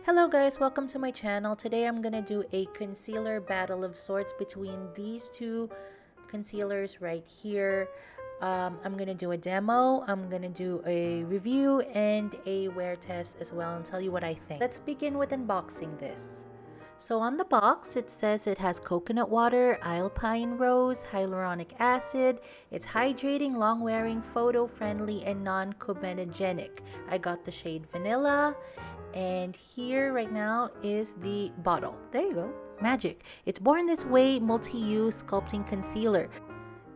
Hello guys, welcome to my channel. Today I'm gonna do a concealer battle of sorts between these two concealers right here. I'm gonna do a demo, I'm gonna do a review and a wear test as well and tell you what I think. Let's begin with unboxing this. So on the box it says it has coconut water, alpine rose, hyaluronic acid. It's hydrating, long wearing, photo friendly and non-comedogenic. I got the shade vanilla. And here right now is the bottle. There you go. Magic. It's Born This Way multi-use sculpting concealer.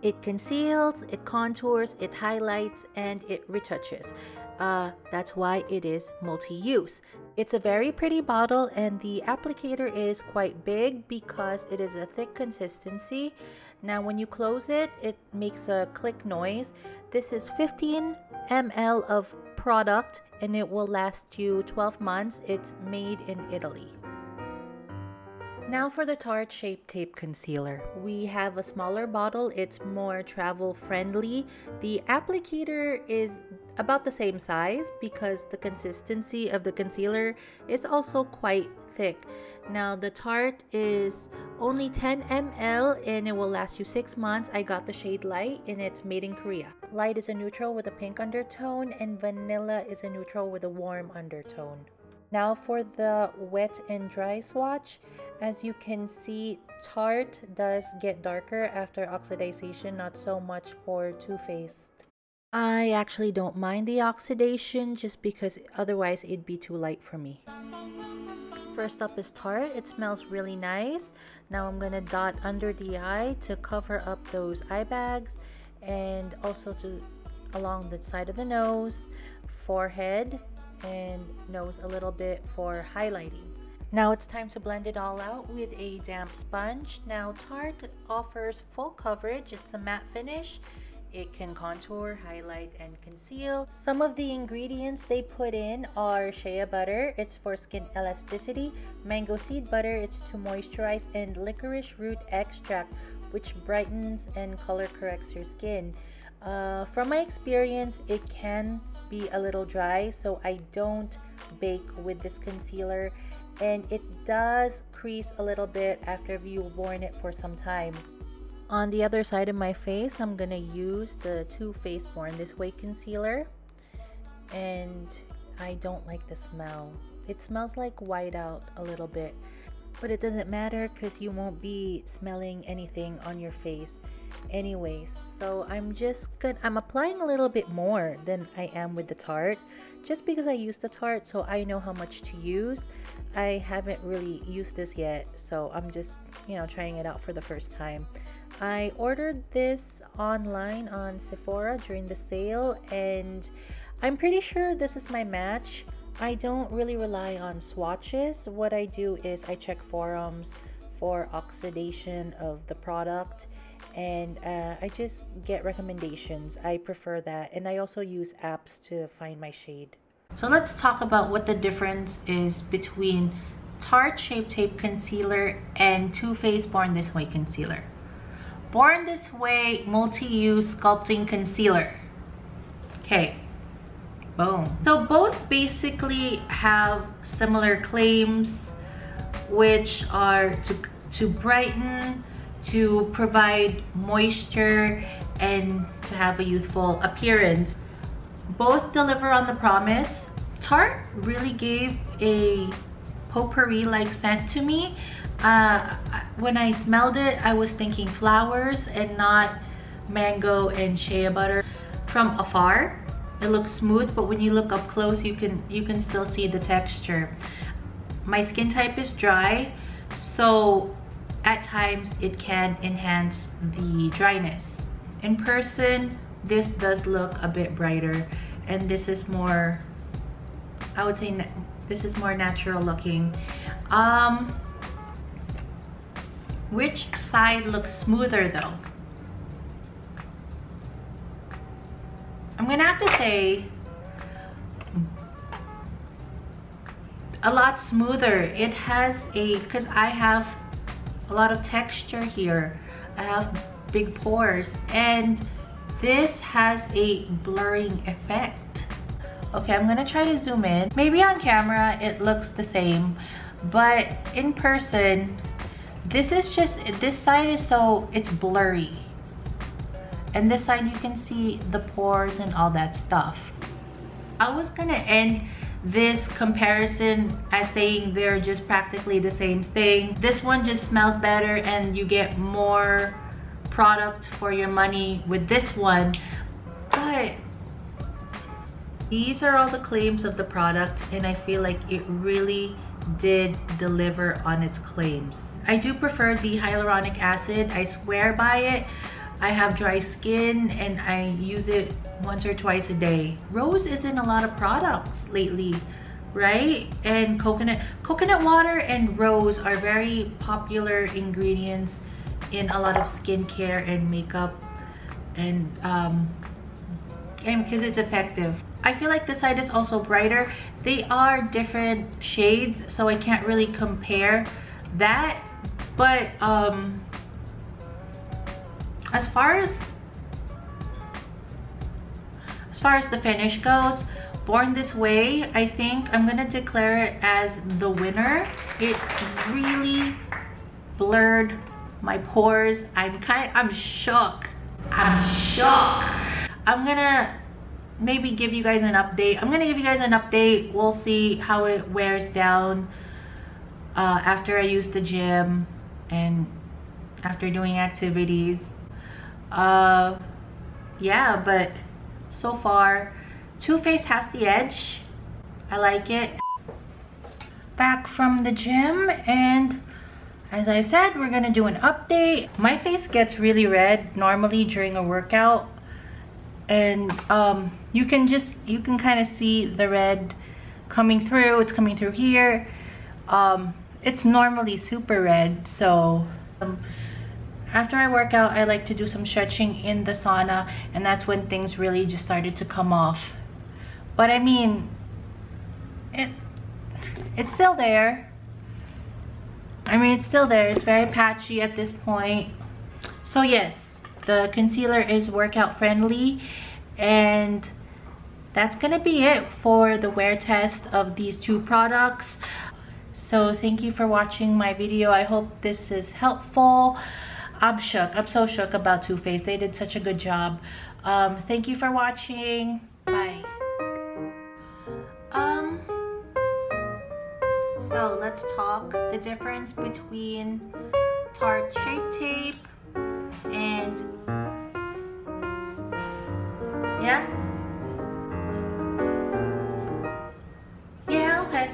It conceals, it contours, it highlights, and it retouches. That's why it is multi-use. It's a very pretty bottle and the applicator is quite big because it is a thick consistency. Now when you close it, it makes a click noise. This is 15 ml of product and it will last you 12 months. It's made in Italy. Now for the Tarte Shape Tape Concealer. We have a smaller bottle. It's more travel friendly. The applicator is about the same size because the consistency of the concealer is also quite thick. Now the Tarte is only 10 ml and it will last you 6 months. I got the shade Light and it's made in Korea. Light is a neutral with a pink undertone and Vanilla is a neutral with a warm undertone. Now for the wet and dry swatch. As you can see, Tarte does get darker after oxidization, not so much for Too Faced. I actually don't mind the oxidation just because otherwise it'd be too light for me. First up is Tarte. It smells really nice. Now I'm gonna dot under the eye to cover up those eye bags and also along the side of the nose, forehead, and nose a little bit for highlighting. Now it's time to blend it all out with a damp sponge. Now Tarte offers full coverage. It's a matte finish. It can contour, highlight, and conceal. Some of the ingredients they put in are shea butter. It's for skin elasticity. Mango seed butter. It's to moisturize. And licorice root extract, which brightens and color corrects your skin. From my experience, it can be a little dry, so I don't bake with this concealer. And it does crease a little bit after you've worn it for some time. On the other side of my face, I'm gonna use the Too Faced Born This Way concealer. And I don't like the smell. It smells like whiteout a little bit. But it doesn't matter because you won't be smelling anything on your face anyways. So I'm applying a little bit more than I am with the Tarte just because I use the Tarte, so I know how much to use. I haven't really used this yet, so I'm just trying it out for the first time. I ordered this online on Sephora during the sale and I'm pretty sure this is my match. I don't really rely on swatches. What I do is I check forums for oxidation of the product and I just get recommendations. I prefer that, and I also use apps to find my shade. So let's talk about what the difference is between Tarte Shape Tape Concealer and Too Faced Born This Way Concealer. Born This Way Multi-Use Sculpting Concealer. Okay. Boom. So both basically have similar claims, which are to brighten, to provide moisture, and to have a youthful appearance. Both deliver on the promise. Tarte really gave a potpourri-like scent to me. When I smelled it, I was thinking flowers and not mango and shea butter. From afar, it looks smooth, but when you look up close, you can still see the texture. My skin type is dry, so at times it can enhance the dryness. In person, this does look a bit brighter, and this is more, I would say, this is more natural looking. Which side looks smoother though? I'm gonna have to say a lot smoother. It has because I have a lot of texture here. I have big pores and this has a blurring effect. Okay, I'm gonna try to zoom in. Maybe on camera it looks the same, but in person, this side is so, it's blurry. And this side you can see the pores and all that stuff. I was gonna end this comparison as saying they're just practically the same thing. This one just smells better and you get more product for your money with this one, but these are all the claims of the product and I feel like it really did deliver on its claims. I do prefer the hyaluronic acid. I swear by it. I have dry skin and I use it once or twice a day. Rose is in a lot of products lately, right? And coconut water and rose are very popular ingredients in a lot of skincare and makeup, and because it's effective. I feel like this side is also brighter. They are different shades, so I can't really compare that, but as far as the finish goes, Born This Way, I think I'm gonna declare it as the winner. It really blurred my pores. I'm shook. I'm gonna maybe give you guys an update. We'll see how it wears down after I use the gym and after doing activities. Yeah, but so far Too Faced has the edge. I like it. Back from the gym, and as I said, we're gonna do an update. My face gets really red normally during a workout, and you can kind of see the red coming through. It's coming through here. It's normally super red, so after I work out, I like to do some stretching in the sauna, and that's when things really just started to come off. But I mean, it's still there. It's still there. It's very patchy at this point. So yes, the concealer is workout friendly, and that's gonna be it for the wear test of these two products. So thank you for watching my video. I hope this is helpful. I'm shook. I'm so shook about Too Faced. They did such a good job. Thank you for watching. Bye. So let's talk the difference between Tarte Shape Tape and yeah, okay.